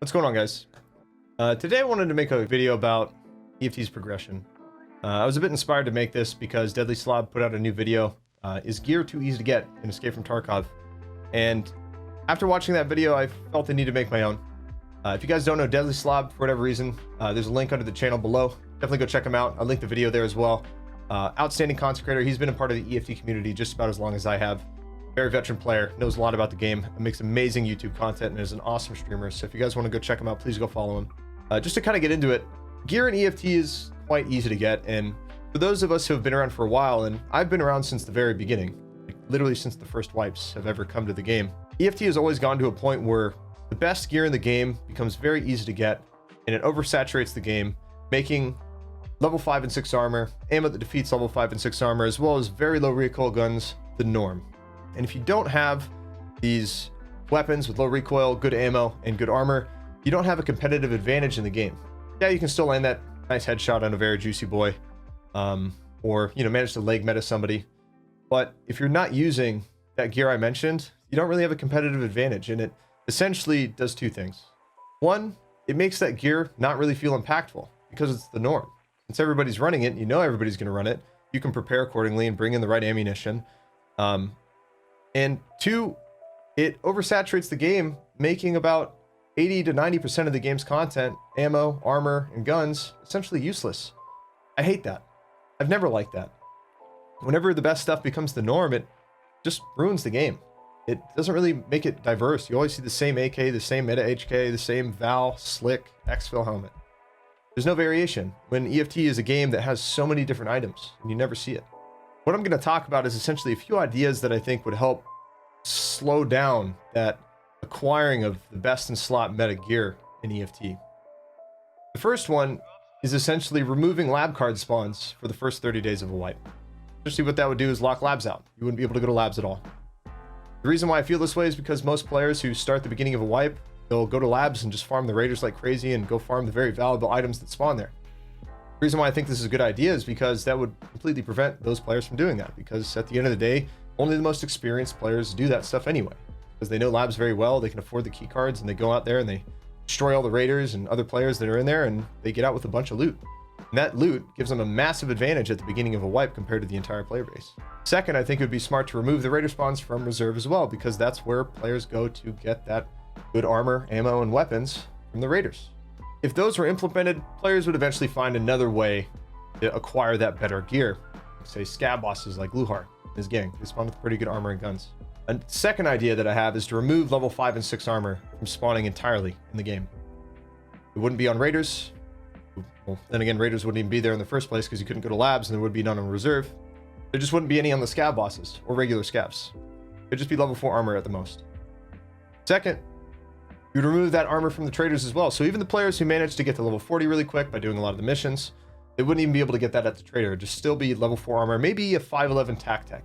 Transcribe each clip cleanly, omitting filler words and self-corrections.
What's going on, guys? Today I wanted to make a video about EFT's progression. I was a bit inspired to make this because Deadly Slob put out a new video, Is Gear Too Easy to Get in Escape from Tarkov? And after watching that video, I felt the need to make my own. If you guys don't know Deadly Slob, for whatever reason, there's a link under the channel below. Definitely go check him out. I'll link the video there as well. Outstanding content creator. He's been a part of the EFT community just about as long as I have. Very veteran player, knows a lot about the game, and makes amazing YouTube content, and is an awesome streamer. So if you guys want to go check him out, please go follow him. Just to kind of get into it, gear in EFT is quite easy to get, and for those of us who have been around for a while, and I've been around since the very beginning, like literally since the first wipes have ever come to the game, EFT has always gone to a point where the best gear in the game becomes very easy to get, and it oversaturates the game, making level 5 and 6 armor, ammo that defeats level 5 and 6 armor, as well as very low recoil guns, the norm. And if you don't have these weapons with low recoil, good ammo, and good armor, you don't have a competitive advantage in the game. Yeah, you can still land that nice headshot on a very juicy boy, or, you know, manage to leg meta somebody. But if you're not using that gear I mentioned, you don't really have a competitive advantage, and it essentially does two things. One, it makes that gear not really feel impactful because it's the norm. Since everybody's running it, you know everybody's going to run it. You can prepare accordingly and bring in the right ammunition. And two, it oversaturates the game, making about 80 to 90% of the game's content, ammo, armor, and guns, essentially useless. I hate that. I've never liked that. Whenever the best stuff becomes the norm, it just ruins the game. It doesn't really make it diverse. You always see the same AK, the same meta HK, the same Val, Slick, Exfil helmet. There's no variation when EFT is a game that has so many different items, and you never see it. What I'm going to talk about is essentially a few ideas that I think would help slow down that acquiring of the best in slot meta gear in EFT. The first one is essentially removing lab card spawns for the first 30 days of a wipe. Essentially what that would do is lock labs out. You wouldn't be able to go to labs at all. The reason why I feel this way is because most players who start the beginning of a wipe, they'll go to labs and just farm the raiders like crazy and go farm the very valuable items that spawn there. The reason why I think this is a good idea is because that would completely prevent those players from doing that, because at the end of the day, only the most experienced players do that stuff anyway, because they know labs very well, they can afford the key cards, and they go out there and they destroy all the raiders and other players that are in there, and they get out with a bunch of loot. And that loot gives them a massive advantage at the beginning of a wipe compared to the entire player base. Second, I think it would be smart to remove the raider spawns from reserve as well, because that's where players go to get that good armor, ammo, and weapons from the raiders. If those were implemented, players would eventually find another way to acquire that better gear. Say scab bosses like Luhar and his gang. They spawn with pretty good armor and guns. A second idea that I have is to remove level 5 and 6 armor from spawning entirely in the game. It wouldn't be on raiders. Well, then again, raiders wouldn't even be there in the first place because you couldn't go to labs, and there would be none on reserve. There just wouldn't be any on the scab bosses or regular scabs. It'd just be level 4 armor at the most. Second, you'd remove that armor from the traders as well. So even the players who managed to get to level 40 really quick by doing a lot of the missions, they wouldn't even be able to get that at the trader. It'd just still be level 4 armor, maybe a 511 tac, the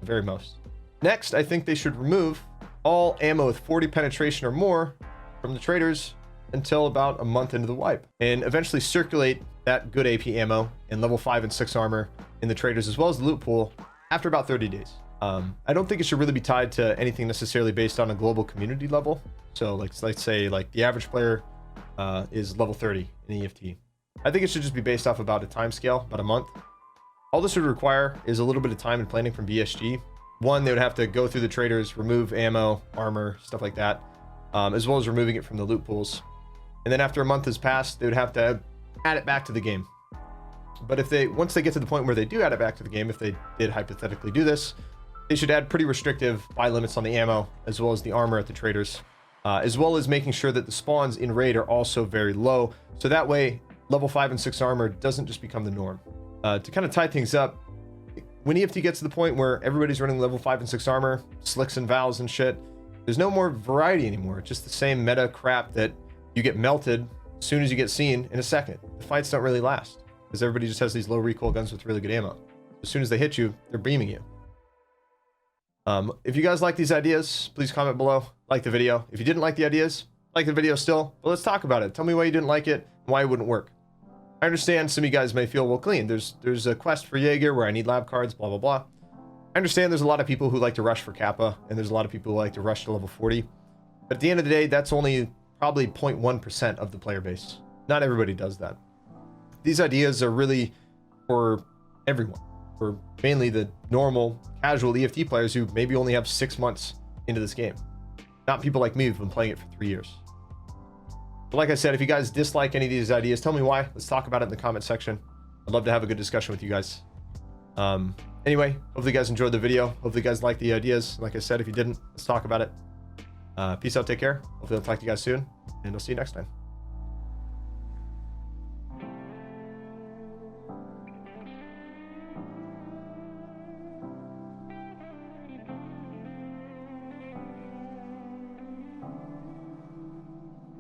very most. Next, I think they should remove all ammo with 40 penetration or more from the traders until about a month into the wipe, and eventually circulate that good AP ammo and level 5 and 6 armor in the traders as well as the loot pool after about 30 days. I don't think it should really be tied to anything necessarily based on a global community level. So let's say like the average player is level 30 in EFT. I think it should just be based off about a time scale, about a month. All this would require is a little bit of time and planning from BSG. One, they would have to go through the traders, remove ammo, armor, stuff like that, as well as removing it from the loot pools. And then after a month has passed, they would have to add it back to the game. But once they get to the point where they do add it back to the game, if they did hypothetically do this, they should add pretty restrictive buy limits on the ammo, as well as the armor at the traders, as well as making sure that the spawns in raid are also very low. So that way, level 5 and 6 armor doesn't just become the norm. To kind of tie things up, when EFT gets to the point where everybody's running level 5 and 6 armor, slicks and vals and shit, there's no more variety anymore. It's just the same meta crap that you get melted as soon as you get seen in a second. The fights don't really last, because everybody just has these low recoil guns with really good ammo. As soon as they hit you, they're beaming you. If you guys like these ideas, please comment below, like the video. If you didn't like the ideas, like the video still, but let's talk about it. Tell me why you didn't like it and why it wouldn't work. I understand some of you guys may feel, well, clean. There's a quest for Jaeger where I need lab cards, blah, blah, blah. I understand there's a lot of people who like to rush for Kappa, and there's a lot of people who like to rush to level 40. But at the end of the day, that's only probably 0.1% of the player base. Not everybody does that. These ideas are really for everyone, for mainly the normal, casual EFT players who maybe only have 6 months into this game. Not people like me who've been playing it for 3 years. But like I said, if you guys dislike any of these ideas, tell me why. Let's talk about it in the comment section. I'd love to have a good discussion with you guys. Anyway, hopefully you guys enjoyed the video. Hopefully you guys liked the ideas. Like I said, if you didn't, let's talk about it. Peace out, take care. Hopefully I'll talk to you guys soon, and I'll see you next time.